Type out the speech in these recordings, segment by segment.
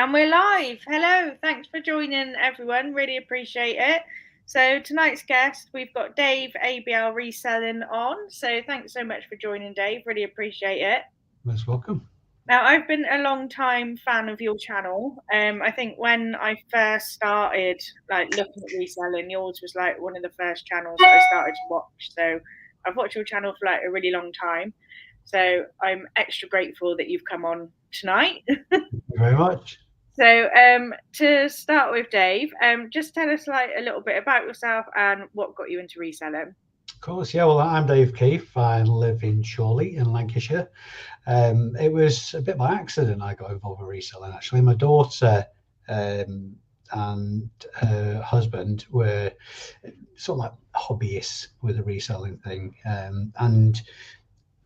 And we're live. Hello. Thanks for joining, everyone. Really appreciate it. So, tonight's guest, we've got Dave, ABL Reselling on. So, thanks so much for joining, Dave. Really appreciate it. Most welcome. Now, I've been a long time fan of your channel. I think when I first started looking at reselling, yours was like one of the first channels that I started to watch. So, I've watched your channel for like a really long time. So, I'm extra grateful that you've come on tonight. Thank you very much. So, to start with, Dave, just tell us like a little bit about yourself and what got you into reselling. Of course, yeah. Well, I'm Dave Keefe. I live in Chorley in Lancashire. It was a bit by accident I got involved with reselling. Actually, my daughter and her husband were sort of like hobbyists with the reselling thing, and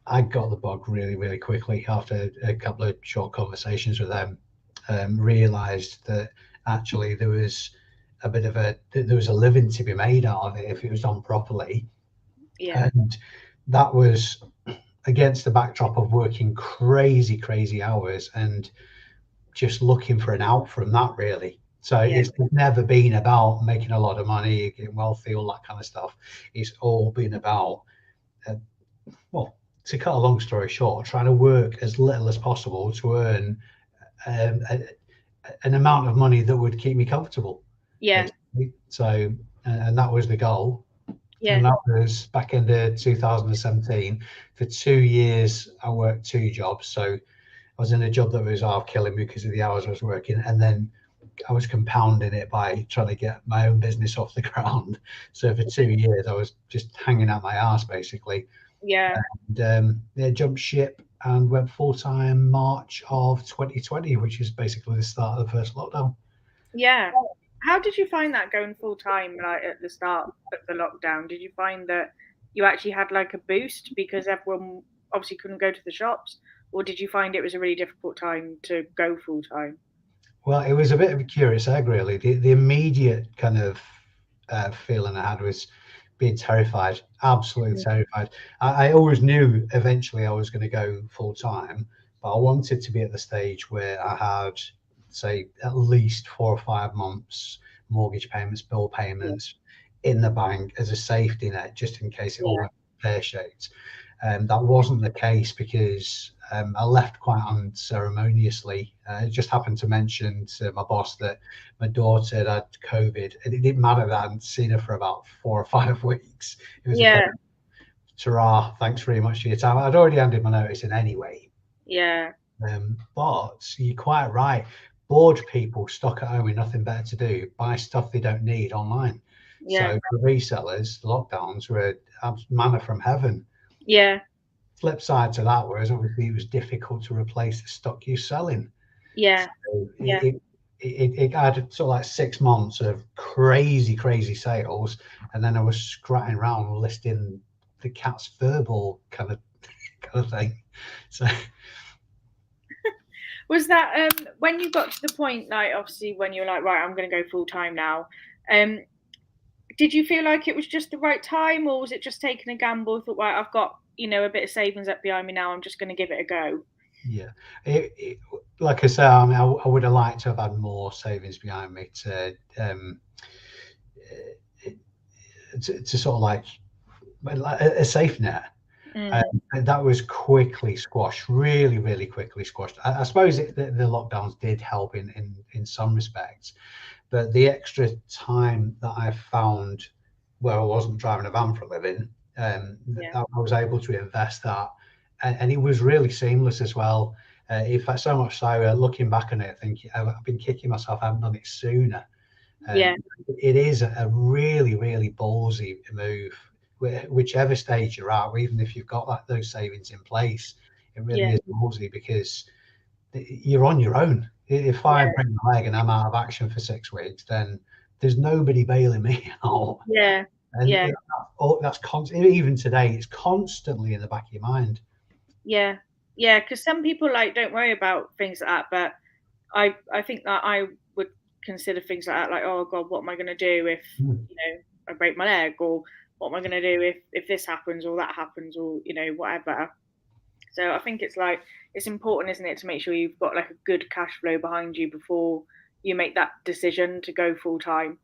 I got the bug really, really quickly after a couple of short conversations with them. Realised that actually there was a living to be made out of it if it was done properly. Yeah. And that was against the backdrop of working crazy hours and just looking for an out from that, really. So Yeah. it's never been about making a lot of money, getting wealthy, all that kind of stuff. It's all been about, well, to cut a long story short, trying to work as little as possible to earn an amount of money that would keep me comfortable. Yeah. Basically. So, and that was the goal. Yeah. And that was back in the 2017. For 2 years, I worked two jobs. So I was in a job that was half killing me because of the hours I was working. And then I was compounding it by trying to get my own business off the ground. So for 2 years, I was just hanging out my ass, basically. Yeah. And jumped ship and went full-time March of 2020, which is basically the start of the first lockdown. Yeah. How did you find that going full time, like at the start of the lockdown? Did you find that you actually had like a boost because everyone obviously couldn't go to the shops, or did you find it was a really difficult time to go full time? Well, it was a bit of a curious egg, really. The immediate kind of feeling I had was being terrified, absolutely terrified. I always knew eventually I was going to go full time, but I wanted to be at the stage where I had, say, at least 4 or 5 months mortgage payments, bill payments in the bank as a safety net, just in case it all went pear-shaped. That wasn't the case because I left quite unceremoniously. It just happened to mention to my boss that my daughter had COVID, and it didn't matter that I hadn't seen her for about 4 or 5 weeks. It was a Yeah. case of, ta-ra, thanks very much for your time. I'd already handed my notice in anyway. Yeah. But you're quite right. Bored people stuck at home with nothing better to do, buy stuff they don't need online. Yeah. So for resellers, lockdowns were manna from heaven. Yeah. Flip side to that was obviously it was difficult to replace the stock you're selling. Yeah. So Yeah. it had sort of like 6 months of crazy sales, and then I was scratching around listing the cat's furball kind of thing. So Was that when you got to the point, like obviously when you're like, right, I'm going to go full time now? Did you feel like it was just the right time, or was it just taking a gamble? Thought, right, I've got a bit of savings up behind me now. I'm just going to give it a go. yeah, like I say, I mean, I would have liked to have had more savings behind me to sort of like a safe net. And that was quickly squashed, really quickly squashed. I suppose the lockdowns did help in some respects, but the extra time that I found where I wasn't driving a van for a living, I was able to invest that, and it was really seamless as well. In fact, so much so, looking back on it, I think I've been kicking myself. I haven't done it sooner. It is a really ballsy move, whichever stage you're at, even if you've got those savings in place. It really is ballsy because you're on your own. If I break my leg and I'm out of action for 6 weeks, then there's nobody bailing me out. And that's constant. Even today, it's constantly in the back of your mind. Yeah, because some people don't worry about things like that, but I think that I would consider things like that, like, oh God, what am I going to do if I break my leg, or what am I going to do if this happens or that happens, or whatever. So I think it's like it's important, isn't it, to make sure you've got like a good cash flow behind you before you make that decision to go full time.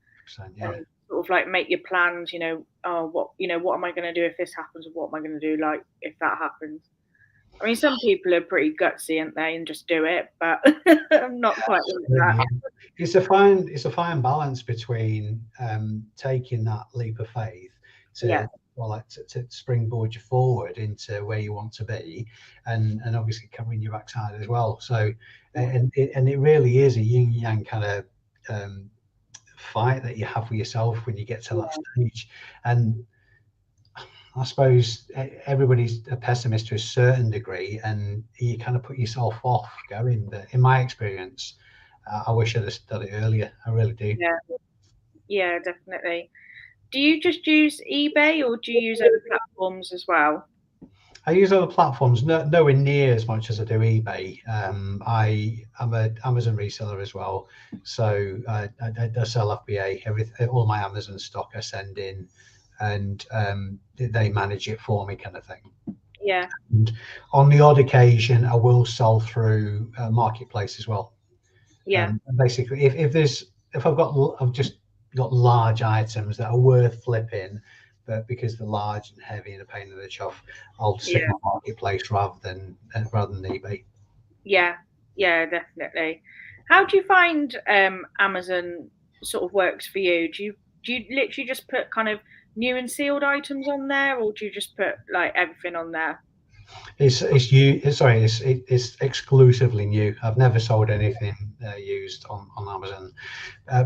Yeah. And sort of like make your plans. What am I going to do if this happens, or what am I going to do like if that happens. I mean, some people are pretty gutsy, aren't they, and just do it, but I'm not quite like that. It's a fine balance between taking that leap of faith Yeah, to springboard you forward into where you want to be, and obviously covering your backside as well. So, and it really is a yin yang kind of fight that you have with yourself when you get to that stage. And I suppose everybody's a pessimist to a certain degree, and you kind of put yourself off going. But in my experience, I wish I'd have done it earlier. I really do. yeah, yeah, definitely. Do you just use eBay or do you use other platforms as well? I use other platforms, nowhere near as much as I do eBay. I'm an Amazon reseller as well, so I sell FBA. All my Amazon stock I send in, and they manage it for me, kind of thing. Yeah, And on the odd occasion, I will sell through Marketplace as well. yeah, Basically, if I've just got large items that are worth flipping, but because they're large and heavy and a pain in the chuff, I'll stick yeah, my Marketplace rather than eBay. yeah, yeah, definitely. How do you find Amazon sort of works for you? Do you literally just put kind of new and sealed items on there, or do you just put like everything on there? It's exclusively new. I've never sold anything used on Amazon. Uh,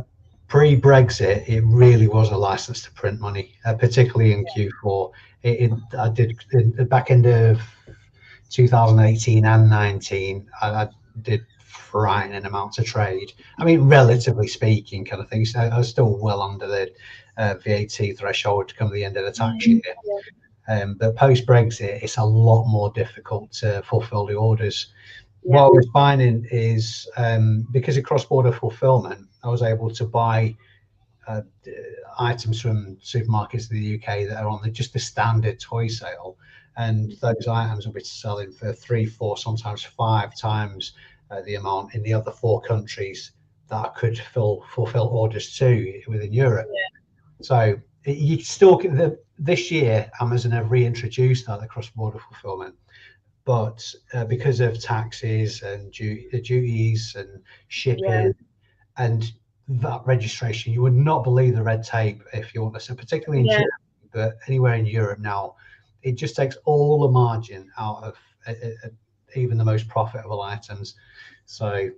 Pre-Brexit, it really was a license to print money, particularly in Q4. I did back end of 2018 and 19. I did frightening amounts of trade. I mean, relatively speaking, kind of things. I was still well under the VAT threshold to come to the end of the tax year. But post Brexit, it's a lot more difficult to fulfil the orders. Yeah, What I was finding is because of cross border fulfillment, I was able to buy uh, items from supermarkets in the UK that are on just the standard toy sale, and those items will be selling for 3, 4, sometimes 5 times the amount in the other 4 countries that I could fulfill orders to within Europe. So you still this year Amazon have reintroduced that cross-border fulfillment, but because of taxes and duties and yeah, shipping and that registration, you would not believe the red tape if you want to. So particularly in yeah, Germany, but anywhere in Europe now, it just takes all the margin out of even the most profitable items. So,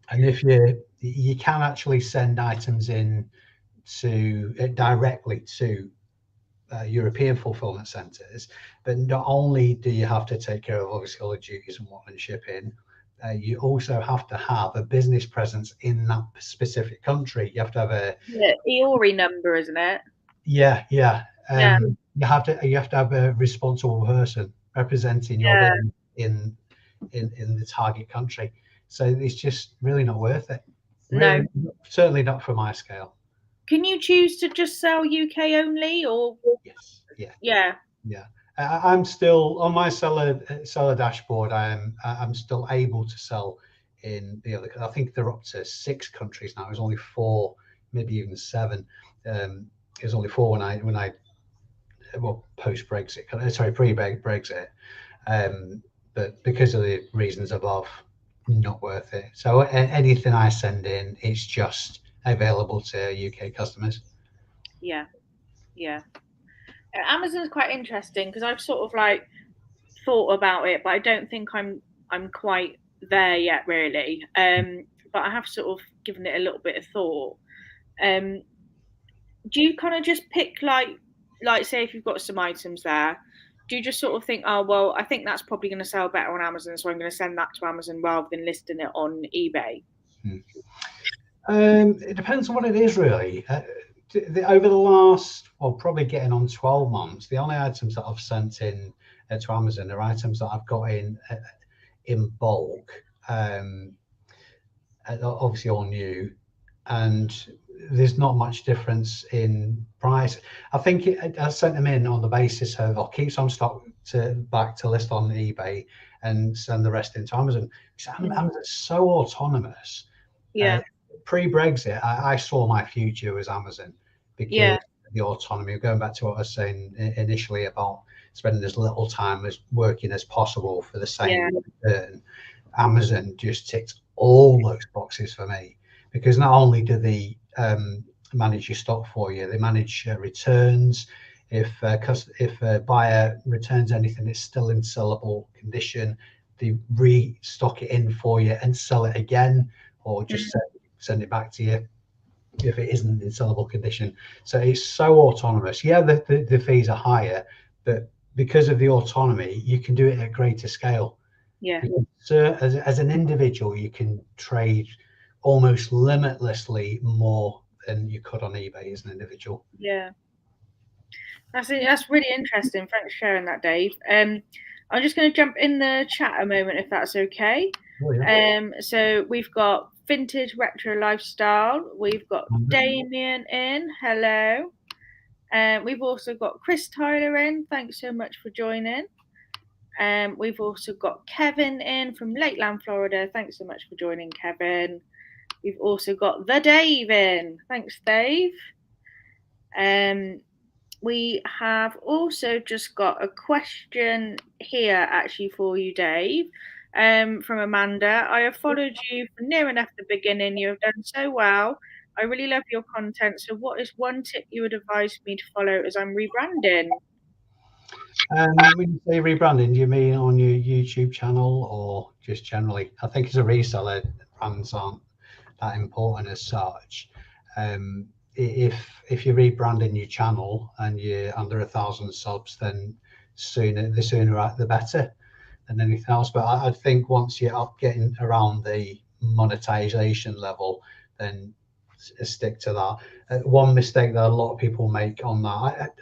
and if you can actually send items in to directly to European fulfillment centres, but not only do you have to take care of obviously all the duties and whatnot shipping, you also have to have a business presence in that specific country. You have to have a yeah. Eori number, isn't it? yeah. Yeah, You have to have a responsible person representing your yeah. business in the target country. So it's just really not worth it. No. Really, certainly not for my scale. Can you choose to just sell UK only, or Yes, yeah. yeah, Yeah, I'm still on my seller dashboard. I'm still able to sell in the other. I think they're up to 6 countries now. It was only 4, maybe even 7. It was only 4 when I well post Brexit. Sorry, pre Brexit. But because of the reasons above, not worth it. So anything I send in, it's just available to UK customers. yeah, yeah. Amazon's quite interesting because I've sort of like thought about it, but I don't think I'm quite there yet, really. But I have sort of given it a little bit of thought. Um, do you kind of just pick like say if you've got some items there, do you just sort of think, oh well, I think that's probably going to sell better on Amazon, so I'm going to send that to Amazon rather than listing it on eBay? Hmm. It depends on what it is, really. Over the last, well, probably getting on 12 months, the only items that I've sent in to Amazon are items that I've got in bulk, obviously all new, and there's not much difference in price. I think I sent them in on the basis of I'll keep some stock back to list on eBay and send the rest into Amazon. Amazon's so autonomous. Yeah. Pre-Brexit, I saw my future as Amazon because Yeah. the autonomy. Going back to what I was saying initially about spending as little time as working as possible for the same return. Amazon just ticked all those boxes for me, because not only do they manage your stock for you, they manage returns. If a buyer returns anything that's still in sellable condition, they restock it in for you and sell it again, or just send it back to you if it isn't in sellable condition. So it's so autonomous. Yeah, the fees are higher, but because of the autonomy, you can do it at greater scale. Yeah. So as an individual, you can trade almost limitlessly more than you could on eBay as an individual. Yeah. That's really interesting. Thanks for sharing that, Dave. I'm just going to jump in the chat a moment, if that's okay. Oh, yeah. So we've got Vintage Retro Lifestyle. We've got Damien in. Hello. We've also got Chris Tyler in. Thanks so much for joining. We've also got Kevin in from Lakeland, Florida. Thanks so much for joining, Kevin. We've also got the Dave in. Thanks, Dave. We have also just got a question here actually for you, Dave, from Amanda. I have followed you from near enough the beginning. You have done so well. I really love your content. So what is one tip you would advise me to follow as I'm rebranding? When you say rebranding, do you mean on your YouTube channel or just generally? I think as a reseller, brands aren't that important as such. If you're rebranding your channel and you're under 1,000 subs, then the sooner the better than anything else. But I think once you're up getting around the monetization level, then stick to that. One mistake that a lot of people make on that,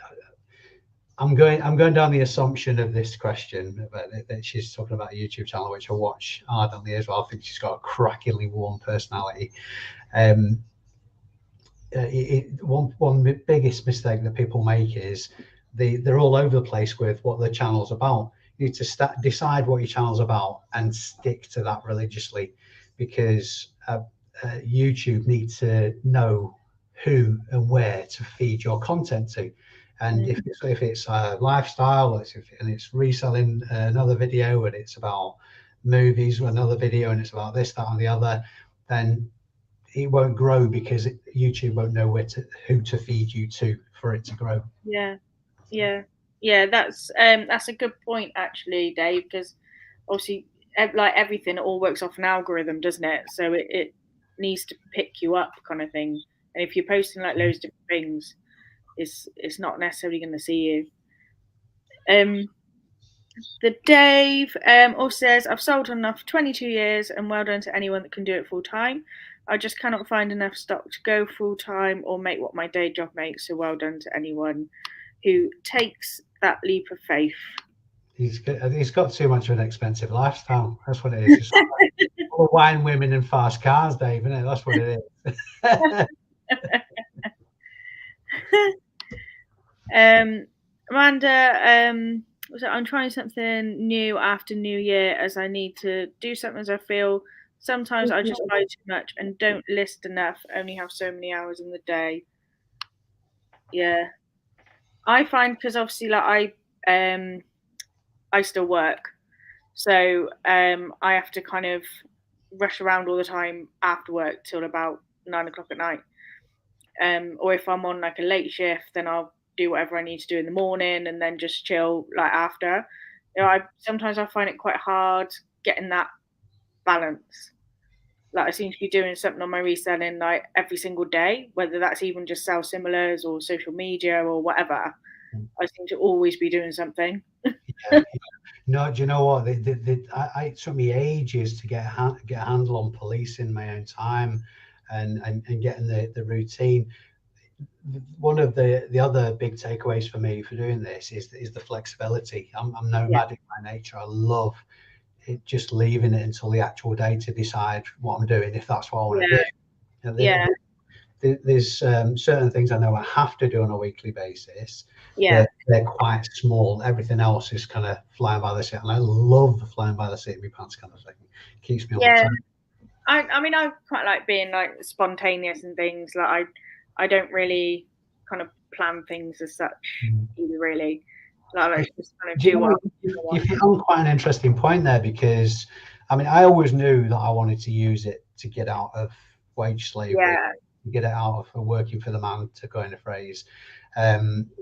I'm going down the assumption of this question that she's talking about a YouTube channel, which I watch ardently as well. I think she's got a crackingly warm personality. One biggest mistake that people make is they're all over the place with what their channel's about. You need to decide what your channel's about and stick to that religiously, because YouTube needs to know who and where to feed your content to. And if it's a lifestyle, and it's reselling another video, and it's about movies, another video, and it's about this, that, and the other, then it won't grow, because YouTube won't know who to feed you to for it to grow. Yeah. That's a good point actually, Dave, because obviously, like everything, it all works off an algorithm, doesn't it? So it needs to pick you up, kind of thing. And if you're posting like loads of different things, it's not necessarily going to see you. The Dave also says, I've sold enough 22 years, and well done to anyone that can do it full time. I just cannot find enough stock to go full time or make what my day job makes. So well done to anyone who takes that leap of faith. He's got too much of an expensive lifestyle. That's what it is. It's like all wine, women, and fast cars, Dave, isn't it? That's what it is. Amanda, so I'm trying something new after New Year, as I need to do something, as I feel sometimes I just buy too much and don't list enough, only have so many hours in the day. Yeah. I find, because obviously like I still work. So I have to kind of rush around all the time after work till about 9 o'clock at night. Or if I'm on like a late shift, then I'll do whatever I need to do in the morning and then just chill like after. Sometimes I find it quite hard getting that balance. Like I seem to be doing something on my reselling like every single day, whether that's even just sell similars or social media or whatever. I seem to always be doing something. Yeah. No, do you know what? It took me ages to get a handle on policing my own time and getting the routine. One of the other big takeaways for me for doing this is the flexibility. I'm nomadic by nature. I love it, just leaving it until the actual day to decide what I'm doing, if that's what I want to do. there's certain things I know I have to do on a weekly basis. Yeah. They're quite small. Everything else is kind of flying by the seat, and I love the flying by the seat of my pants kind of thing. Keeps me on my toes. I mean, I quite like being like spontaneous and things. Like I don't really kind of plan things as such either, really. Like, I just kind of do what I You've want. hit on quite an interesting point there, because I mean, I always knew that I wanted to use it to get out of wage slavery, Yeah, to get it out of working for the man, to coin a phrase.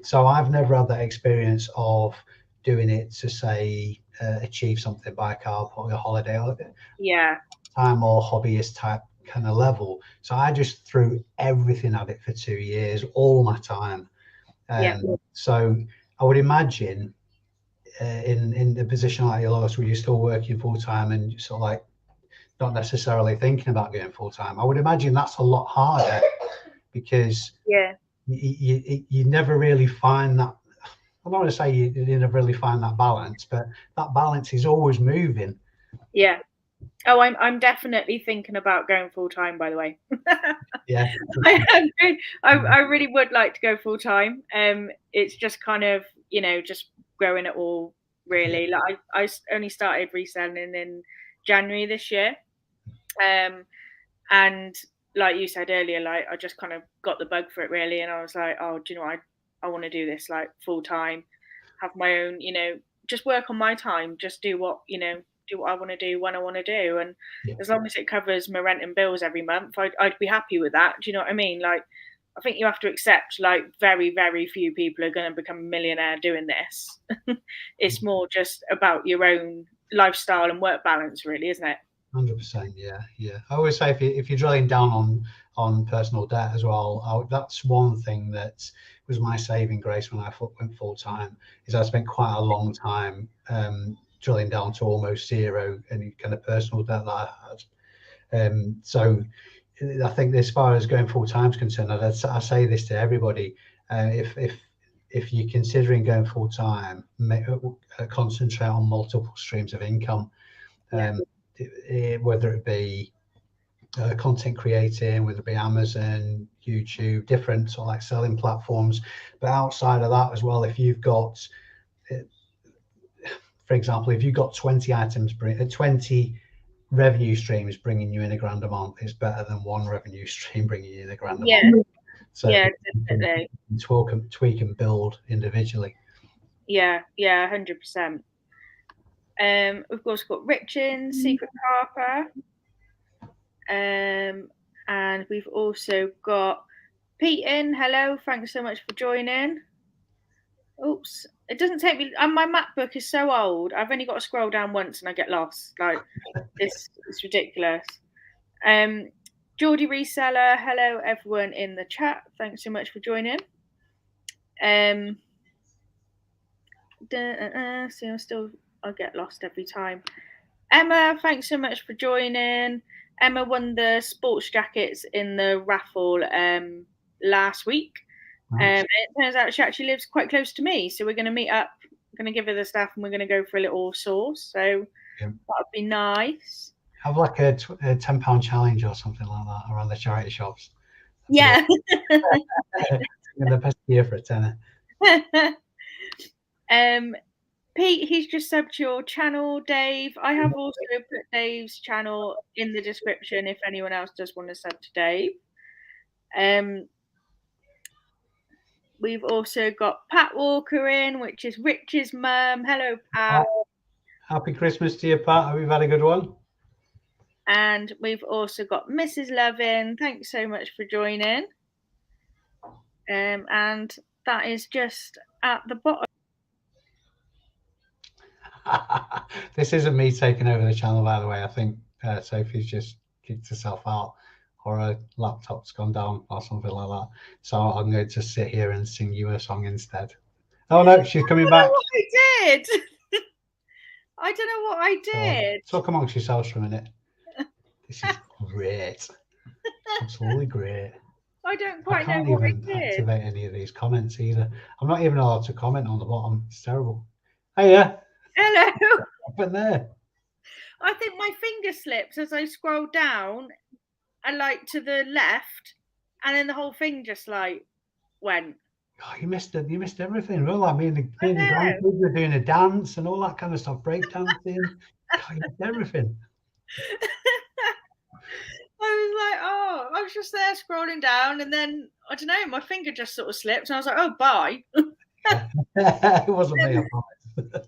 So I've never had that experience of doing it to say achieve something, buy a car, put a holiday, or yeah, time or hobbyist type kind of level. So I just threw everything at it for 2 years, all my time. yeah, So I would imagine in the position like yours, where you're still working full time and sort of like not necessarily thinking about going full time, I would imagine that's a lot harder, because yeah, you never really find that. I don't want to say you never really find that balance, but that balance is always moving. yeah. Oh, I'm definitely thinking about going full time, by the way. Yeah. I really would like to go full time. It's just kind of, just growing it all, really. Like I only started reselling in January this year. And like you said earlier, like I just kind of got the bug for it, really, and I was like, oh, do you know what? I want to do this like full time, have my own, just work on my time, just do what do what I want to do when I want to do, and Yeah. as long as it covers my rent and bills every month, I'd be happy with that. Do you know what I mean? Like, I think you have to accept, like, very, very few people are going to become a millionaire doing this. It's more just about your own lifestyle and work balance, really, isn't it? 100%. Yeah, yeah. I always say, if you're drilling down on personal debt as well, that's one thing that was my saving grace when I went full time. Is I spent quite a long time drilling down to almost zero any kind of personal debt that I had. So I think, as far as going full time is concerned, I say this to everybody: if you're considering going full time, concentrate on multiple streams of income. Yeah. Whether it be content creating, whether it be Amazon, YouTube, different sort of like selling platforms. But outside of that as well, if you've got, for example, if you've got 20 items, 20 revenue streams bringing you in £1,000 a month, is better than one revenue stream bringing you in £1,000 a Yeah. month. So Yeah, you can definitely. tweak and build individually. Yeah, 100%. We've also got Richin, Secret Harper, and we've also got Pete in. Hello, thanks so much for joining. Oops, it doesn't take me. And my MacBook is so old. I've only got to scroll down once and I get lost. Like, it's ridiculous. Geordie Reseller. Hello, everyone in the chat. Thanks so much for joining. So I get lost every time. Emma, thanks so much for joining. Emma won the sports jackets in the raffle last week. Nice. It turns out she actually lives quite close to me, so we're going to meet up. I'm going to give her the stuff, and we're going to go for a little sauce. So that would be nice. Have like a £10 challenge or something like that around the charity shops. Yeah. The best gear for a tenner. Pete, he's just subbed to your channel, Dave. I have also put Dave's channel in the description if anyone else does want to sub to Dave. We've also got Pat Walker in, which is Rich's mum. Hello, Pat. Happy Christmas to you, Pat. Hope you've had a good one. And we've also got Mrs. Lovin. Thanks so much for joining. And that is just at the bottom. This isn't me taking over the channel, by the way. I think Sophie's just kicked herself out, or her laptop's gone down, or something like that. So I'm going to sit here and sing you a song instead. Oh no, she's coming back. I did. I don't know what I did. So talk amongst yourselves for a minute. This is great. Absolutely great. I don't quite know what I did. I can't even activate any of these comments either. I'm not even allowed to comment on the bottom. It's terrible. Hey, yeah. Hello. What happened there? I think my finger slips as I scroll down, and like to the left, and then the whole thing just like went. Oh, you missed it. You missed everything. Well, I mean, the I grandkids were doing a dance and all that kind of stuff, break dancing. God, you missed everything. I was like, oh, I was just there scrolling down, and then I don't know, my finger just sort of slipped, and I was like, oh, bye. It wasn't me, I promise.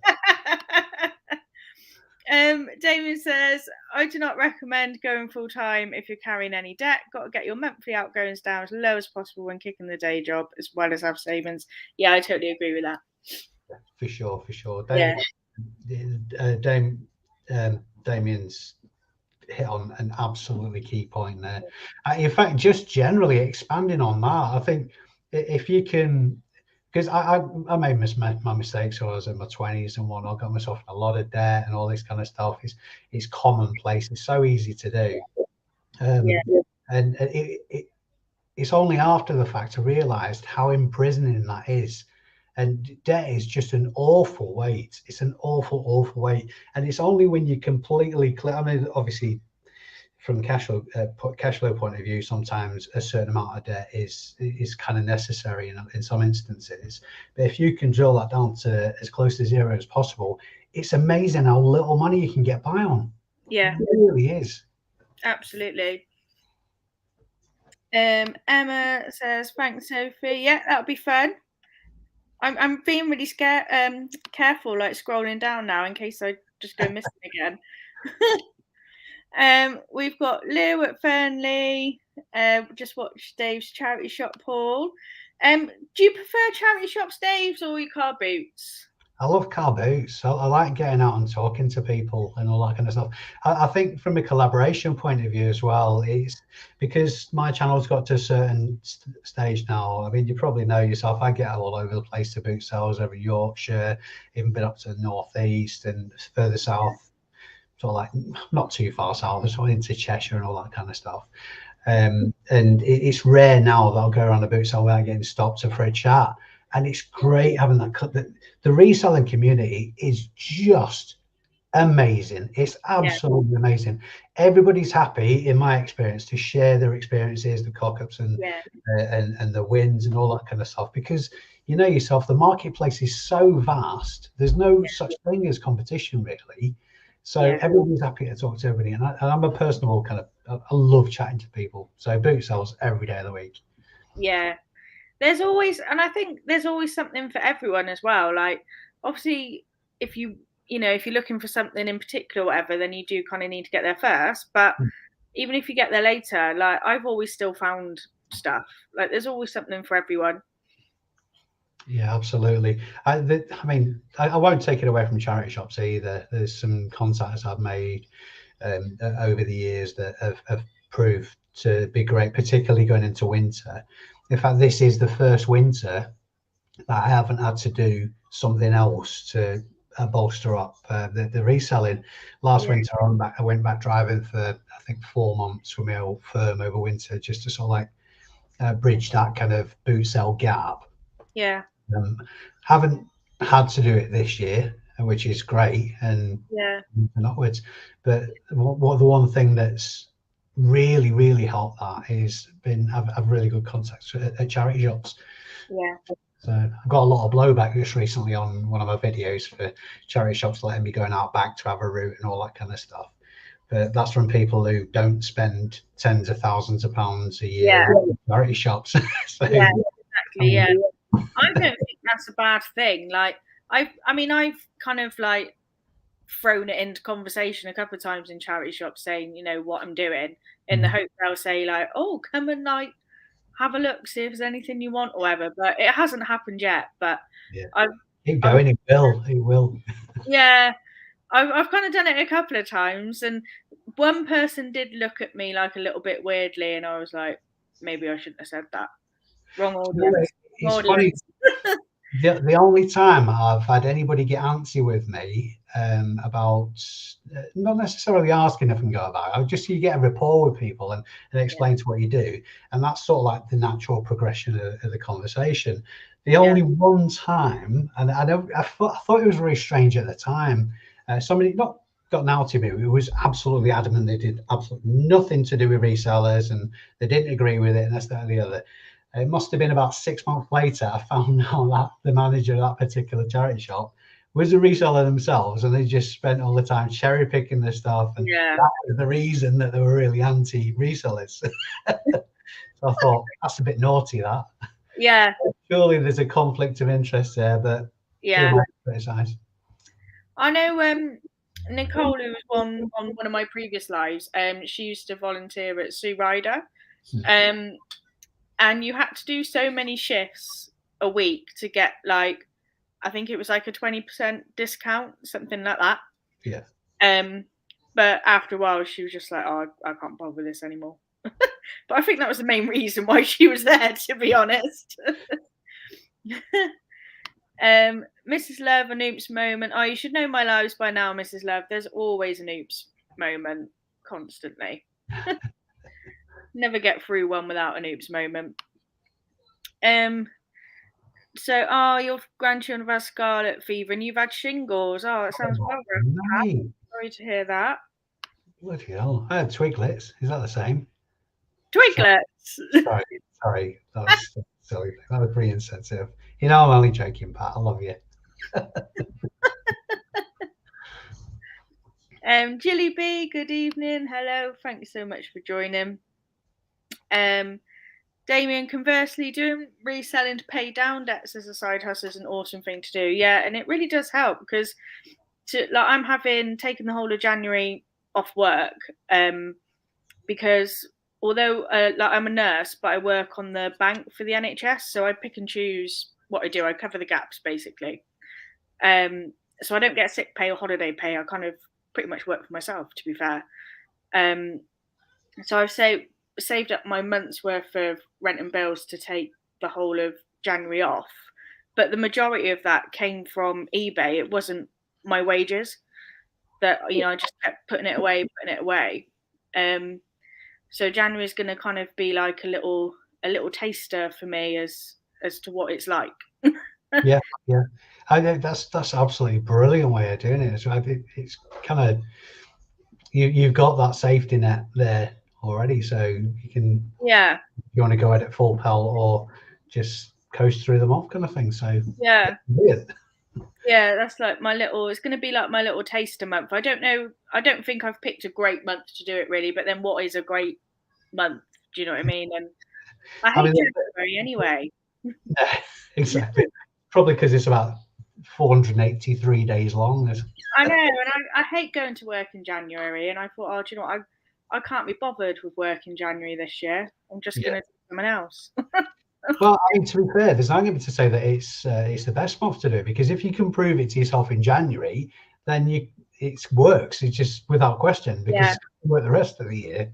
Damien says, I do not recommend going full time if you're carrying any debt. Got to get your monthly outgoings down as low as possible when kicking the day job, as well as have savings. Yeah, I totally agree with that. For sure, for sure. Damien's hit on an absolutely key point there. In fact, just generally expanding on that, I think if you can, because I made my mistakes when I was in my 20s and whatnot, got myself in a lot of debt and all this kind of stuff. It's commonplace. It's so easy to do. And it's only after the fact I realised how imprisoning that is. And debt is just an awful weight. It's an awful weight. And it's only when you completely clear. I mean, obviously, from cash flow point of view, sometimes a certain amount of debt is kind of necessary in some instances. But if you can drill that down to as close to zero as possible, it's amazing how little money you can get by on. Yeah, it really is. Absolutely. Emma says, thanks, Sophie. Yeah, that'll be fun. I'm being really scared, careful, like scrolling down now in case I just go missing again. We've got Lou at Fernley. Just watched Dave's charity shop haul. Do you prefer charity shops, Dave's, or your car boots? I love car boots. I like getting out and talking to people and all that kind of stuff. I think from a collaboration point of view as well, it's because my channel's got to a certain stage now. I mean, you probably know yourself, I get all over the place to boot sales over Yorkshire, even been up to the northeast and further south, sort of like not too far south, sort of into Cheshire and all that kind of stuff. And it's rare now that I'll go around a boot sale without getting stopped for a chat. And it's great having that. The reselling community is just amazing. It's absolutely amazing. Everybody's happy, in my experience, to share their experiences, the cock-ups and the wins and all that kind of stuff. Because you know yourself, the marketplace is so vast. There's no such thing as competition, really. So everybody's happy to talk to everybody. And I'm a personal kind of, I love chatting to people. So boot sales every day of the week. Yeah. There's always, and I think there's always something for everyone as well. Like, obviously, if you're looking for something in particular, or whatever, then you do kind of need to get there first. But even if you get there later, like I've always still found stuff. Like, there's always something for everyone. Yeah, absolutely. I mean, I won't take it away from charity shops either. There's some contacts I've made over the years that have proved to be great, particularly going into winter. In fact, this is the first winter that I haven't had to do something else to bolster up the reselling. Last winter, I went back driving for, I think, 4 months with my old firm over winter, just to sort of like bridge that kind of boot sale gap. Yeah. Haven't had to do it this year, which is great, and upwards. But what the one thing that's really helped that is I've really good contacts at charity shops. So I've got a lot of blowback just recently on one of my videos for charity shops letting me going out back to have a route and all that kind of stuff. But that's from people who don't spend tens of thousands of pounds a year in charity shops. So, exactly. I don't think that's a bad thing. Like, I've kind of like thrown it into conversation a couple of times in charity shops, saying, you know, what I'm doing, in the hope they'll say like, oh, come and like have a look, see if there's anything you want or whatever. But it hasn't happened yet. But keep going. It will. Yeah, I've kind of done it a couple of times, and one person did look at me like a little bit weirdly, and I was like, maybe I shouldn't have said that. Wrong audience. It's funny. The only time I've had anybody get antsy with me about not necessarily asking if I can go about it, just you get a rapport with people and explain to what you do, and that's sort of like the natural progression of the conversation. The only one time, and I thought it was very strange at the time, somebody, not got an out of it, it was absolutely adamant they did absolutely nothing to do with resellers, and they didn't agree with it, and this, that, and the other. It must have been about 6 months later I found out that the manager of that particular charity shop was a reseller themselves, and they just spent all the time cherry picking their stuff, and that was the reason that they were really anti resellers. So I thought, that's a bit naughty, that. Yeah. Surely there's a conflict of interest there, but Yeah. Criticize. I know Nicole, who was on one of my previous lives, she used to volunteer at Sue Ryder. And you had to do so many shifts a week to get, like, I think it was like a 20% discount, something like that. Yeah. But after a while, she was just like, "Oh, I can't bother with this anymore." But I think that was the main reason why she was there, to be honest. Mrs. Love, an oops moment. Oh, you should know my lives by now, Mrs. Love. There's always an oops moment, constantly. Never get through one without an oops moment. So, your grandchildren have had scarlet fever and you've had shingles. Oh, that sounds well. Sorry to hear that. Bloody hell. I had twiglets. Is that the same? Twiglets? Sorry. That was silly. That was pretty insensitive. You know, I'm only joking, Pat. I love you. Jilly B, good evening. Hello. Thanks so much for joining. Damien, conversely, doing reselling to pay down debts as a side hustle is an awesome thing to do. Yeah, and it really does help because I'm having taken the whole of January off work because although I'm a nurse, but I work on the bank for the NHS, so I pick and choose what I do. I cover the gaps basically. So I don't get sick pay or holiday pay. I kind of pretty much work for myself, to be fair. So I've saved up my month's worth of rent and bills to take the whole of January off. But the majority of that came from eBay. It wasn't my wages that, I just kept putting it away. So January is going to kind of be like a little taster for me as to what it's like. Yeah. I think that's absolutely brilliant way of doing it. So it's kind of you've got that safety net there already, so you can if you want to go at it full pelt or just coast through them off kind of thing. So that's like it's going to be like my little taster month. I don't think I've picked a great month to do it really, but then what is a great month? Do you know what I mean? And I hate January anyway. Yeah, exactly. Probably because it's about 483 days long. I know, and I hate going to work in January. And I thought, do you know what? I can't be bothered with work in January this year. I'm just going to do something else. Well, I mean, to be fair, there's no argument to say that it's the best month to do it, because if you can prove it to yourself in January, then it works. It's just without question, because you work the rest of the year.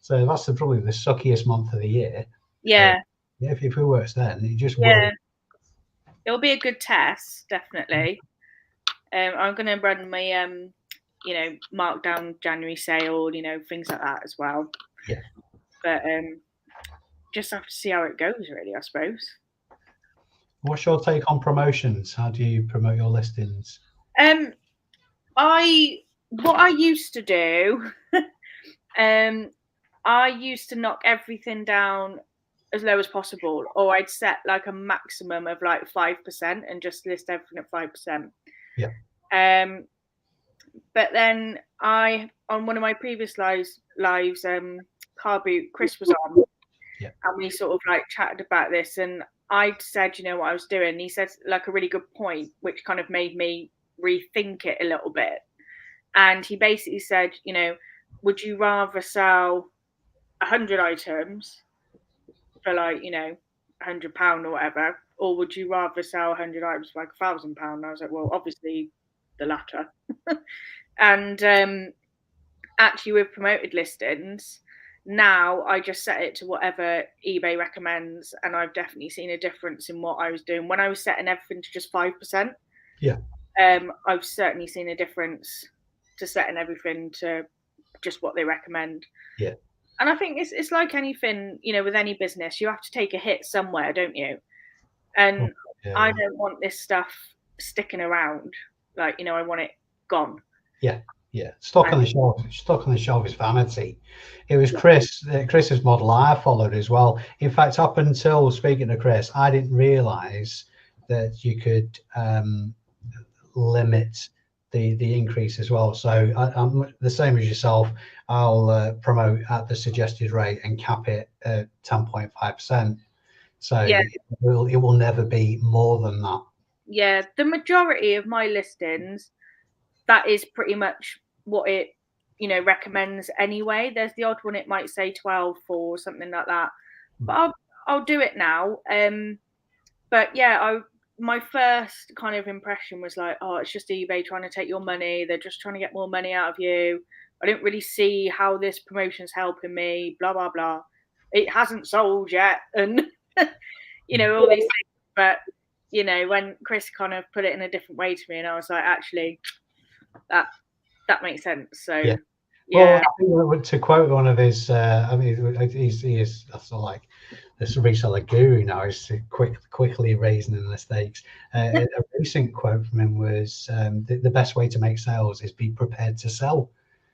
So that's probably the suckiest month of the year. Yeah. If it works, then it just will. It'll be a good test, definitely. I'm going to run my markdown January sale, things like that as well. Yeah. But just have to see how it goes, really, I suppose. What's your take on promotions? How do you promote your listings? What I used to do, I used to knock everything down as low as possible, or I'd set like a maximum of like 5% and just list everything at 5%. Yeah. But then on one of my previous lives, Car Boot, Chris was on, and we sort of like chatted about this, and I said, what I was doing. And he said like a really good point, which kind of made me rethink it a little bit. And he basically said, would you rather sell 100 items for like, £100 or whatever, or would you rather sell 100 items for like £1,000? And I was like, well, obviously the latter. And actually with promoted listings, now I just set it to whatever eBay recommends, and I've definitely seen a difference in what I was doing. When I was setting everything to just 5%, I've certainly seen a difference to setting everything to just what they recommend. Yeah. And I think it's like anything, with any business, you have to take a hit somewhere, don't you? And I don't want this stuff sticking around. Like, I want it gone. Yeah. Yeah, stock on the shelf. Stock on the shelf is vanity. It was Chris's model I followed as well. In fact, up until speaking to Chris, I didn't realise that you could limit the increase as well. So I'm the same as yourself. I'll promote at the suggested rate and cap it at 10.5%. So Yeah. it will never be more than that. Yeah, the majority of my listings, that is pretty much what it, recommends anyway. There's the odd one it might say 12 for, something like that. But I'll do it now. But yeah, my first kind of impression was like, oh, it's just eBay trying to take your money. They're just trying to get more money out of you. I didn't really see how this promotion's helping me, blah, blah, blah. It hasn't sold yet. And, all these things. But, when Chris kind of put it in a different way to me, and I was like, actually, that makes sense. So, Yeah. yeah. Well, to quote one of his, I mean, he is sort of like this reseller guru now. Is to quickly raising the stakes. A recent quote from him was, "The best way to make sales is be prepared to sell."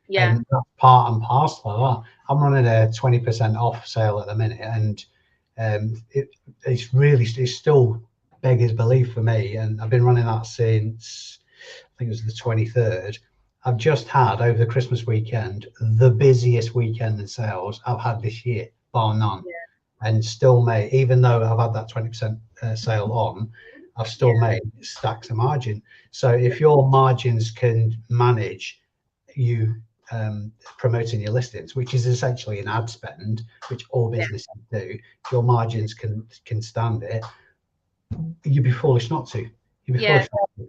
Yeah. And that's part and parcel of that. I'm running a 20% off sale at the minute, and it's still beggars belief for me. And I've been running that since I think it was the 23rd. I've just had over the Christmas weekend the busiest weekend in sales I've had this year, bar none. Yeah. And still made, even though I've had that 20% sale on, I've still made stacks of margin. So if your margins can manage you promoting your listings, which is essentially an ad spend, which all businesses do, if your margins can stand it, you'd be foolish not to. You'd be foolish not to.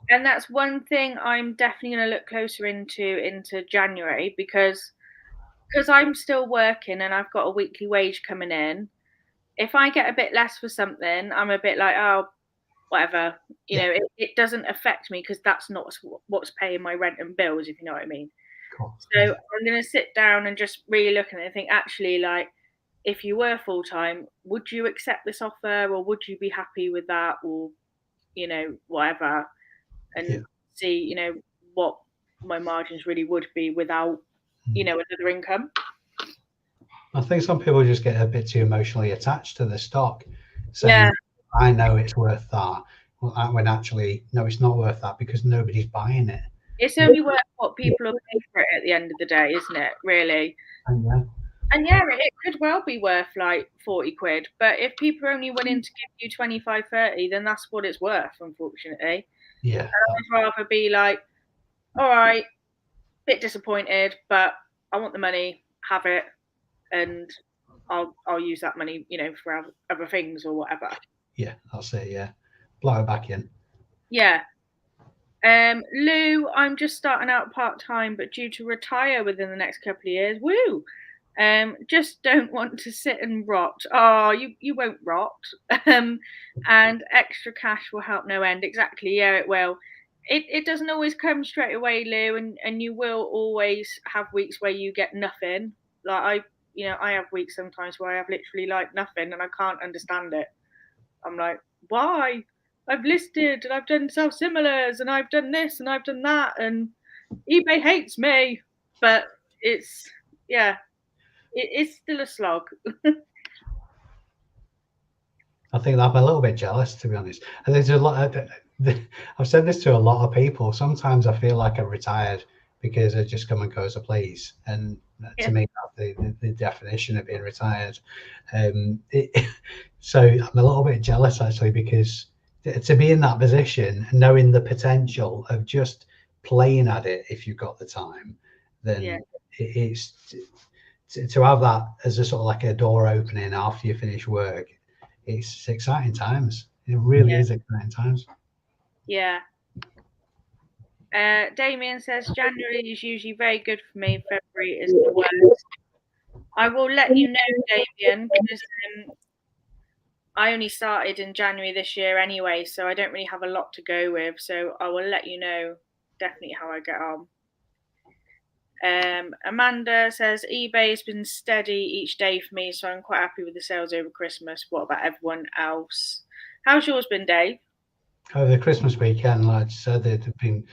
And that's one thing I'm definitely going to look closer into January, because I'm still working and I've got a weekly wage coming in. If I get a bit less for something, I'm a bit like, oh, whatever. It doesn't affect me because that's not what's paying my rent and bills, if you know what I mean. Cool. So I'm going to sit down and just really look at it and think, actually, like, if you were full time, would you accept this offer, or would you be happy with that, or whatever, and see what my margins really would be without another income. I think some people just get a bit too emotionally attached to the stock, saying, Yeah. I know it's worth that, when actually, no, it's not worth that because nobody's buying it. It's only worth what people are paying for it at the end of the day, isn't it, really? And yeah, it could well be worth like 40 quid, but if people are only willing to give you 25, 30, then that's what it's worth, unfortunately. Yeah. I'd rather be like, all right, bit disappointed, but I want the money, have it, and I'll use that money, for other things or whatever. Yeah, that's it. Yeah, blow it back in. Yeah. Lou, I'm just starting out part-time, but due to retire within the next couple of years. Woo! Just don't want to sit and rot. Oh, you won't rot. And extra cash will help no end. Exactly. Yeah, it will. It doesn't always come straight away, Lou, and you will always have weeks where you get nothing. Like I have weeks sometimes where I have literally like nothing and I can't understand it. I'm like, why? I've listed and I've done self-similars and I've done this and I've done that, and eBay hates me. But it's still a slog. I think I'm a little bit jealous, to be honest. And there's a lot. I've said this to a lot of people. Sometimes I feel like I'm retired because I just come and go as I please, and to me, that's the definition of being retired. So I'm a little bit jealous actually, because to be in that position, knowing the potential of just playing at it if you've got the time, then it's to have that as a sort of like a door opening after you finish work. It's exciting times. It really is exciting times. Yeah. Damien says January is usually very good for me. February is the worst. I will let you know, Damien, because I only started in January this year anyway, so I don't really have a lot to go with. So I will let you know definitely how I get on. Amanda says eBay has been steady each day for me, so I'm quite happy with the sales over Christmas. What about everyone else? How's yours been, Dave? over the Christmas weekend, like I said, they've been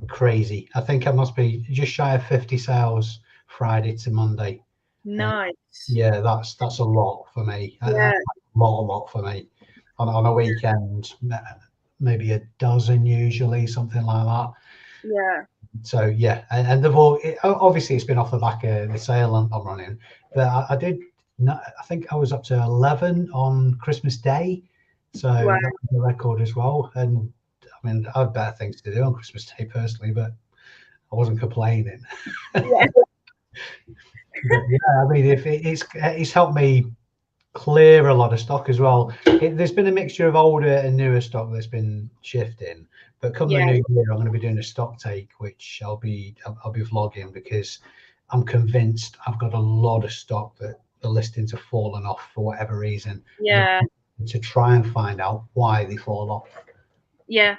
crazy. I think I must be just shy of 50 sales Friday to Monday. Nice. Yeah, that's a lot for me. Yeah. A lot for me. On a weekend, maybe a dozen usually, something like that. Yeah. So yeah, and they've all obviously it's been off the back of the sale I'm running, but I did. I think I was up to 11 on Christmas Day, so Wow. that was a record as well. And I mean, I had better things to do on Christmas Day personally, but I wasn't complaining. Yeah. But yeah, I mean, if it's helped me clear a lot of stock as well. There's been a mixture of older and newer stock that's been shifting. But come the Yeah. new year, I'm going to be doing a stock take, which I'll be vlogging because I'm convinced I've got a lot of stock that the listings have fallen off for whatever reason, and Yeah. to try and find out why they fall off. Yeah.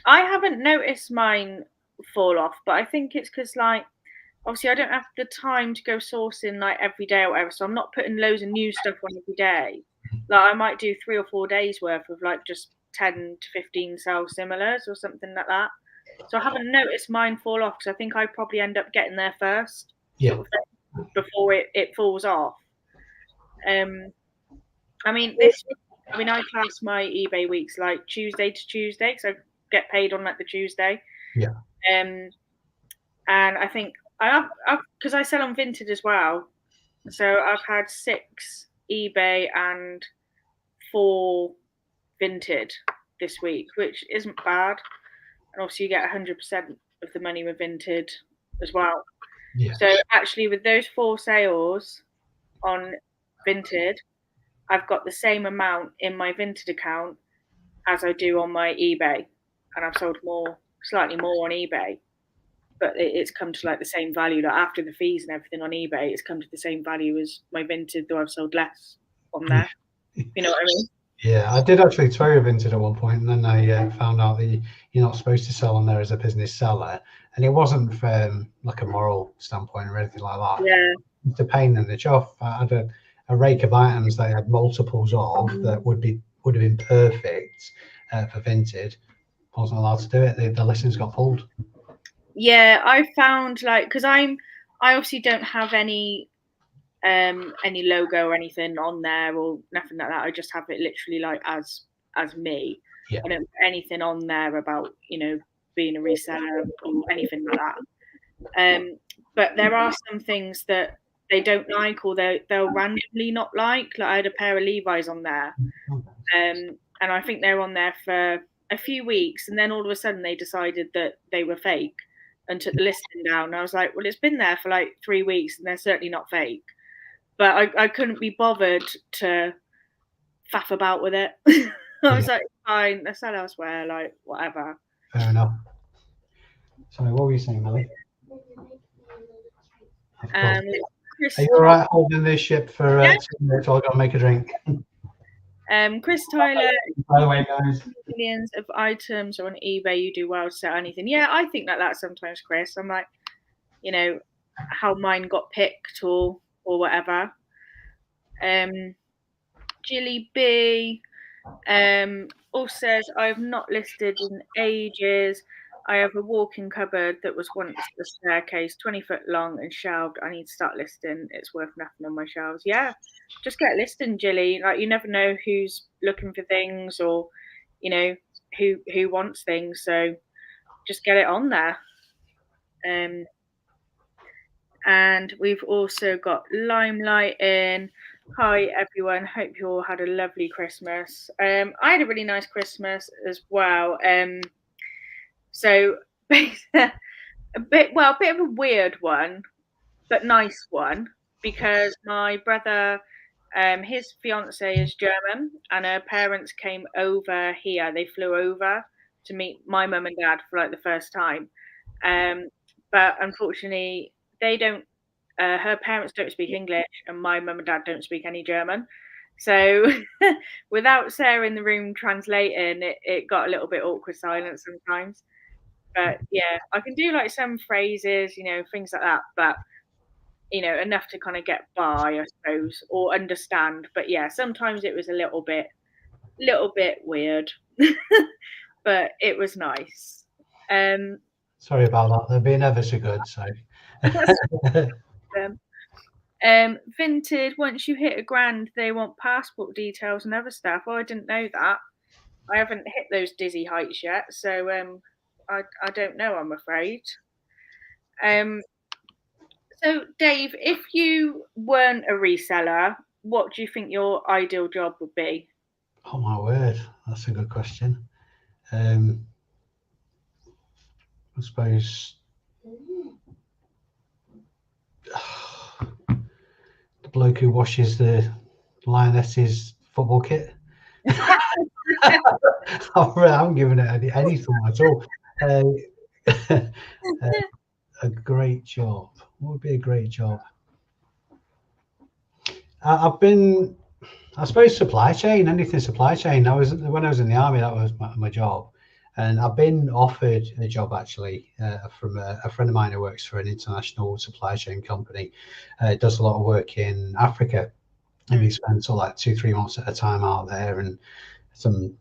I haven't noticed mine fall off, but I think it's because, like, obviously I don't have the time to go sourcing like every day or whatever, so I'm not putting loads of new stuff on every day. Like I might do 3 or 4 days worth of like just 10 to 15 sell similars or something like that. So I haven't noticed mine fall off because I think I probably end up getting there first, Yeah, sort of thing, before it falls off. Um, I mean this. I mean I class my eBay weeks like Tuesday to Tuesday because I get paid on like the Tuesday. yeah, Um, and I think I've because I sell on Vinted as well. So I've had 6 eBay and 4 Vinted this week, which isn't bad. And obviously you get 100% of the money with Vinted as well. yeah, So actually with those 4 sales on Vinted, I've got the same amount in my Vinted account as I do on my eBay. And I've sold slightly more on eBay. But it's come to like the same value. Like after the fees and everything on eBay, it's come to the same value as my Vinted, though I've sold less on there. You know what I mean? yeah. I did actually throw a Vinted at one point, and then I found out that you're not supposed to sell on there as a business seller, and it wasn't from like a moral standpoint or anything like that. Yeah, It's a pain in the chuff. I had a rake of items that I had multiples of that would have been perfect for Vinted. I wasn't allowed to do it. The listings got pulled. yeah. I found like because I obviously don't have any logo or anything on there or nothing like that. I just have it literally like as me. Yeah, I don't put anything on there about being a reseller or anything like that. But there are some things that they don't like or they'll randomly not like. Like I had a pair of Levi's on there, and I think they were on there for a few weeks, and then all of a sudden they decided that they were fake and took the listing down. And I was like, well, it's been there for like 3 weeks, and they're certainly not fake. But I couldn't be bothered to faff about with it. I yeah, was like, fine, let's sell elsewhere, like whatever. fair enough. Sorry, what were you saying, Millie? Of course. Um, Are Chris you all right holding this ship for Yeah. 2 minutes? I'll go and make a drink. Chris Tyler, By the way, guys. millions of items on eBay. You do well to sell anything. Yeah, I think that sometimes, Chris. I'm like, how mine got picked or whatever. Jilly B also says I have not listed in ages. I have a walk-in cupboard that was once a staircase, 20 foot long and shelved. I need to start listing. It's worth nothing on my shelves. Yeah, just get listing, Jilly. Like you never know who's looking for things or, who wants things. So just get it on there. And we've also got Limelight in. Hi everyone, hope you all had a lovely Christmas. I had a really nice Christmas as well. So a bit of a weird one, but nice one because my brother, his fiance is German, and her parents came over here. They flew over to meet my mum and dad for like the first time. But unfortunately, they don't. Her parents don't speak English, and my mum and dad don't speak any German. So, without Sarah in the room translating, it got a little bit awkward silence sometimes. But yeah, I can do like some phrases, things like that. But enough to kind of get by, I suppose, or understand. But yeah, sometimes it was a little bit little bit weird, but it was nice. Sorry about that. They're being ever so good. So Vinted, once you hit £1,000, they want passport details and other stuff. Oh, I didn't know that. I haven't hit those dizzy heights yet, so I don't know, I'm afraid. So Dave, if you weren't a reseller, what do you think your ideal job would be? oh my word, that's a good question. I suppose the bloke who washes the Lionesses football kit. I'm giving it any thought at all. A great job. What would be a great job? I've been, I suppose, supply chain, anything supply chain. When I was in the army, that was my job, and I've been offered a job actually from a friend of mine who works for an international supply chain company. Does a lot of work in Africa, and he spends sort of like 2-3 months at a time out there, and some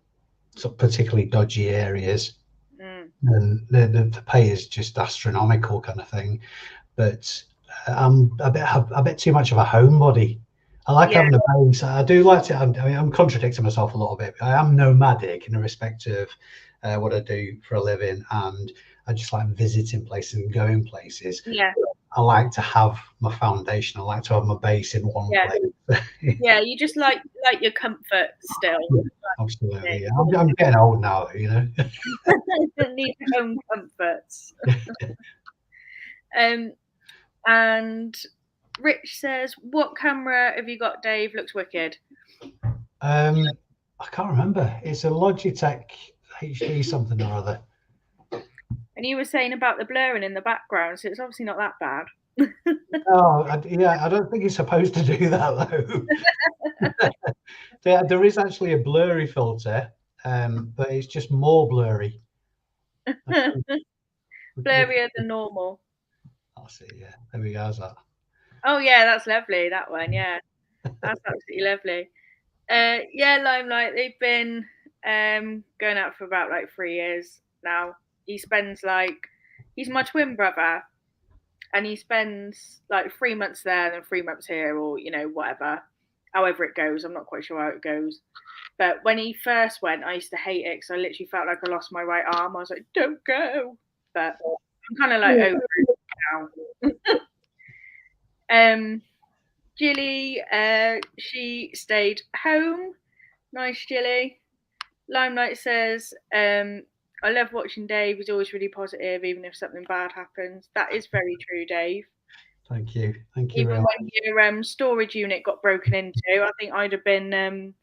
particularly dodgy areas. And the pay is just astronomical kind of thing. But I'm a bit too much of a homebody. I like Yeah, having a base. I do like to. I mean, I'm contradicting myself a little bit. I am nomadic in the respect of what I do for a living, and I just like visiting places and going places. yeah, I like to have my foundation. I like to have my base in one yeah, place. yeah. You just like your comfort still. Yeah, absolutely. Yeah. I'm getting old now, you know. Need home comforts. And Rich says, "What camera have you got, Dave? Looks wicked." I can't remember. It's a Logitech HD something or other. And you were saying about the blurring in the background, so it's obviously not that bad. Oh, yeah, I don't think it's supposed to do that though. There is actually a blurry filter, but it's just more blurry. Blurrier than normal. I'll see. Yeah, there we go. How's that? Oh yeah, that's lovely. That one, yeah, that's absolutely lovely. Yeah, Limelight. They've been going out for about like 3 years now. He spends like he's my twin brother, and he spends like 3 months there and then 3 months here, or whatever, however it goes. I'm not quite sure how it goes. But when he first went, I used to hate it because I literally felt like I lost my right arm. I was like, "Don't go," but I'm kind of like over it now. Jilly, she stayed home. Nice, Jilly. Limelight says, I love watching Dave. He's always really positive, even if something bad happens. That is very true, Dave. Thank you. Thank you Even very much. when your storage unit got broken into, I think I'd have been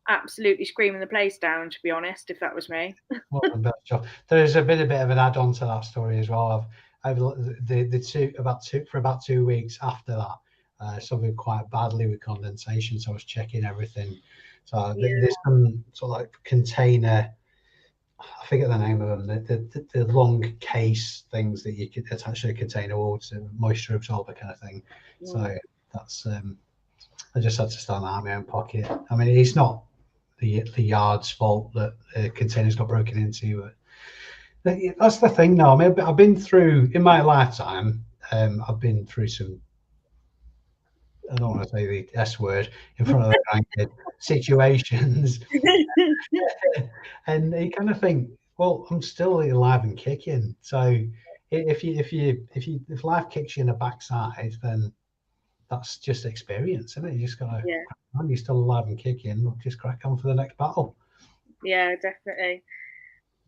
absolutely screaming the place down, to be honest, if that was me. What the best job. There is a bit of an add-on to that story as well. I've for about 2 weeks after that, suffered quite badly with condensation, so I was checking everything. So Yeah, there's some sort of like container. I forget the name of them. The long case things that you could attach to a container wall to moisture absorber kind of thing. So that's I just had to stand out of my own pocket. I mean, it's not the yard's fault that the containers got broken into. But that's the thing, though. I mean, I've been through in my lifetime. I've been through some. I don't want to say the S word in front of the grandkid situations, and you kind of think, well, I'm still alive and kicking. So if life kicks you in the backside, then that's just experience, isn't it? You just gotta, yeah, you're still alive and kicking. Just crack on for the next battle. yeah, definitely.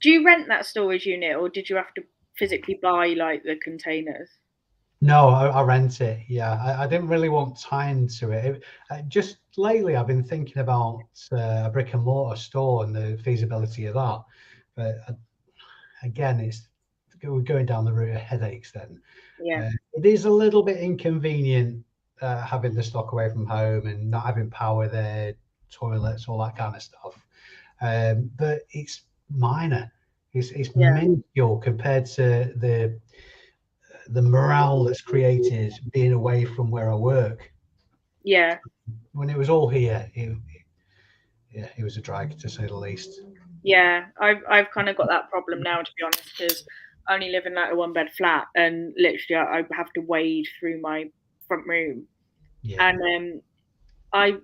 Do you rent that storage unit, or did you have to physically buy like the containers? No, I rent it. Yeah, I didn't really want time to it. Just lately, I've been thinking about a brick and mortar store and the feasibility of that. But again, we're going down the route of headaches then. Yeah, It is a little bit inconvenient having the stock away from home and not having power there, toilets, all that kind of stuff. But it's minor. It's yeah, minuscule compared to the morale that's created being away from where I work. yeah, When it was all here, yeah, it was a drag to say the least. Yeah, I've kind of got that problem now, to be honest, because I only live in like a one bed flat, and literally I have to wade through my front room, Yeah, and I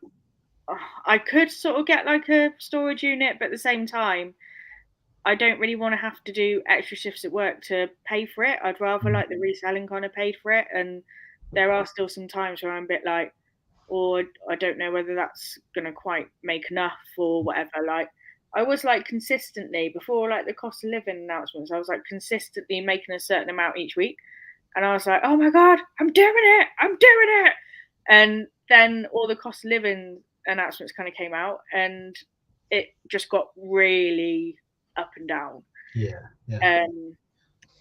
I could sort of get like a storage unit, but at the same time, I don't really want to have to do extra shifts at work to pay for it. I'd rather like the reselling kind of paid for it, and there are still some times where I'm a bit like, or I don't know whether that's gonna quite make enough or whatever. Like I was like consistently before like the cost of living announcements, I was like consistently making a certain amount each week. And I was like, oh my God, I'm doing it, I'm doing it. And then all the cost of living announcements kind of came out, and it just got really up and down. yeah, yeah.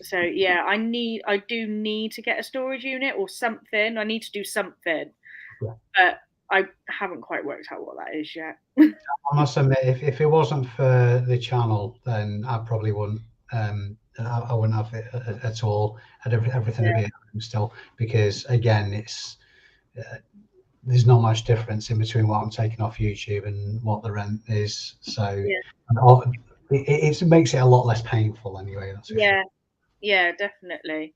So yeah, I do need to get a storage unit or something. I need to do something, Yeah. but I haven't quite worked out what that is yet. I must admit, if it wasn't for the channel, then I probably wouldn't. I wouldn't have it at all. Everything would be at home still, because again, it's there's not much difference in between what I'm taking off YouTube and what the rent is. So Yeah. it makes it a lot less painful anyway. That's for sure. Yeah, yeah, definitely.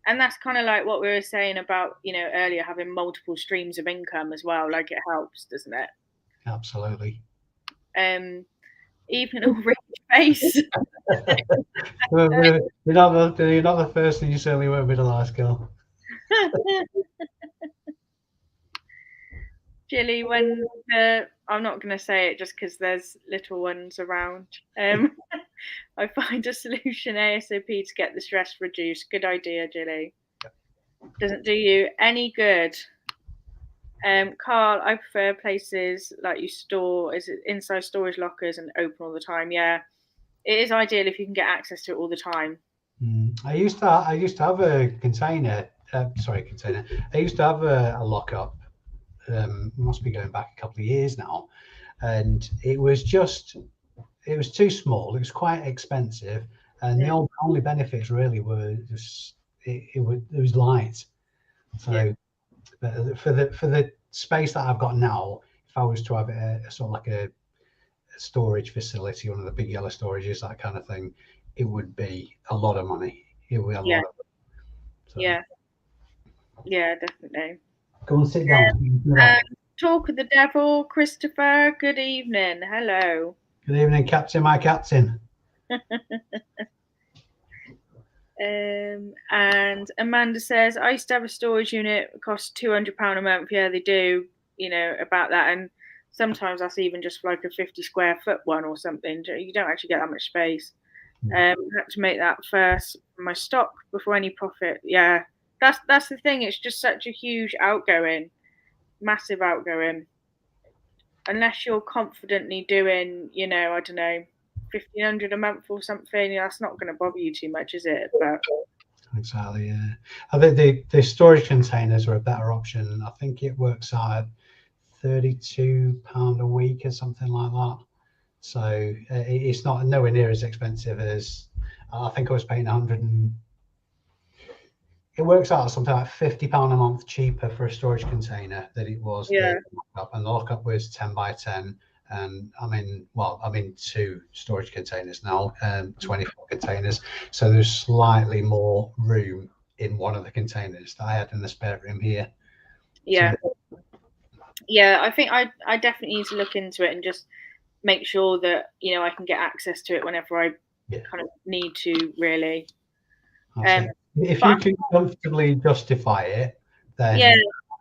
And that's kind of like what we were saying about, earlier, having multiple streams of income as well. Like it helps, doesn't it? Absolutely. Even a rich face. You're not the first, and you certainly won't be the last, girl. Jilly, when I'm not going to say it just because there's little ones around. I find a solution ASAP to get the stress reduced. Good idea, Jilly. Doesn't do you any good. Carl, I prefer places like you store is it inside storage lockers and open all the time. Yeah, it is ideal if you can get access to it all the time. I used to have a container. Container. I used to have a lockup. Must be going back a couple of years now, and it was too small. It was quite expensive, and the only benefits really were just it was light. So for the space that I've got now, if I was to have a sort of like a storage facility, one of the big yellow storages, that kind of thing, it would be a lot of money. It would be a lot of so. Yeah, definitely. Go and sit down. Talk of the devil, Christopher. Good evening. Hello. Good evening, Captain. My captain. And Amanda says, I used to have a storage unit. It costs £200 a month. Yeah, they do. About that, and sometimes that's even just like a 50 square foot one or something. You don't actually get that much space. I had to make that first for my stock before any profit. Yeah, that's the thing. It's just such a huge outgoing, massive outgoing. Unless you're confidently doing, I don't know, 1,500 a month or something, that's not going to bother you too much, is it? But exactly, yeah. I think the storage containers are a better option. I think it works out at £32 a week or something like that. So it's not nowhere near as expensive as I think I was paying 100. It works out something like £50 a month cheaper for a storage container than it was the lockup, and the lockup was 10 by 10. And I'm in 2 storage containers now, 24 containers. So there's slightly more room in one of the containers that I had in the spare room here. Yeah. So, yeah, I think I definitely need to look into it and just make sure that, I can get access to it whenever I kind of need to, really. If you can comfortably justify it, then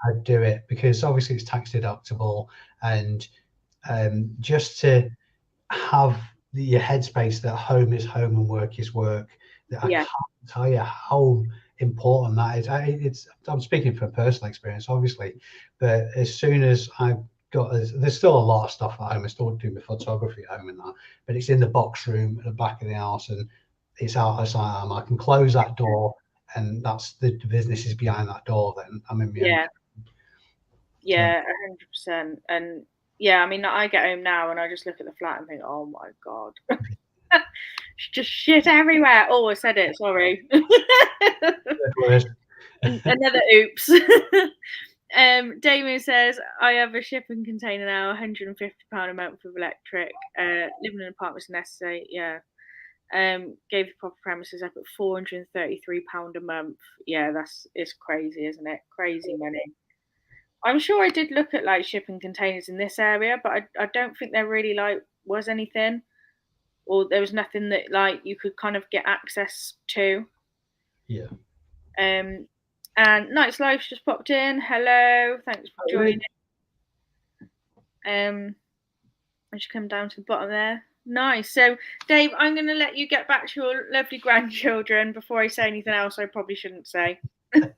I'd do it, because obviously it's tax deductible, and just to have your headspace that home is home and work is work. I can't tell you how important that is. I'm speaking from personal experience, obviously, but as soon as I've got, there's still a lot of stuff at home. I still do my photography at home and that, but it's in the box room at the back of the house, and it's out as I am. I can close that door, and that's the business is behind that door. Then I'm in my own. Yeah, 100%. And yeah, I mean, I get home now and I just look at the flat and think, oh my God, just shit everywhere. Oh, I said it. Sorry. Another oops. Damien says, I have a shipping container now, £150 a month with electric. Living in apartments necessary. Yeah. Gave the proper premises up at £433 a month. Yeah, it's crazy, isn't it? Crazy money. I'm sure I did look at like shipping containers in this area, but I don't think there really like was anything, or there was nothing that like you could kind of get access to. Yeah. And Night's Life just popped in. Hello, thanks for joining. I should come down to the bottom there. Nice. So, Dave, I'm going to let you get back to your lovely grandchildren before I say anything else I probably shouldn't say. Thank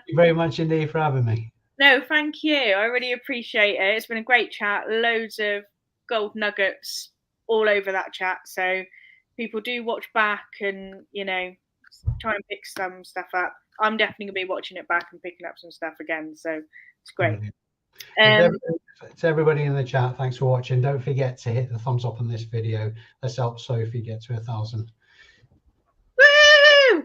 you very much indeed for having me. No, thank you. I really appreciate it. It's been a great chat. Loads of gold nuggets all over that chat. So people do watch back and, try and pick some stuff up. I'm definitely going to be watching it back and picking up some stuff again. So it's great. To everybody in the chat, thanks for watching. Don't forget to hit the thumbs up on this video. Let's help Sophie get to 1,000. Woo!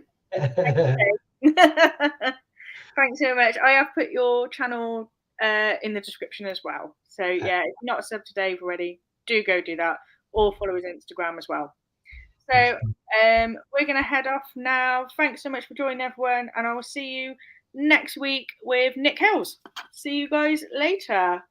Thanks so much. I have put your channel in the description as well. So yeah, if you're not subbed to Dave already, do go do that, or follow his Instagram as well. So we're going to head off now. Thanks so much for joining, everyone, and I will see you next week with Nick Hills. See you guys later.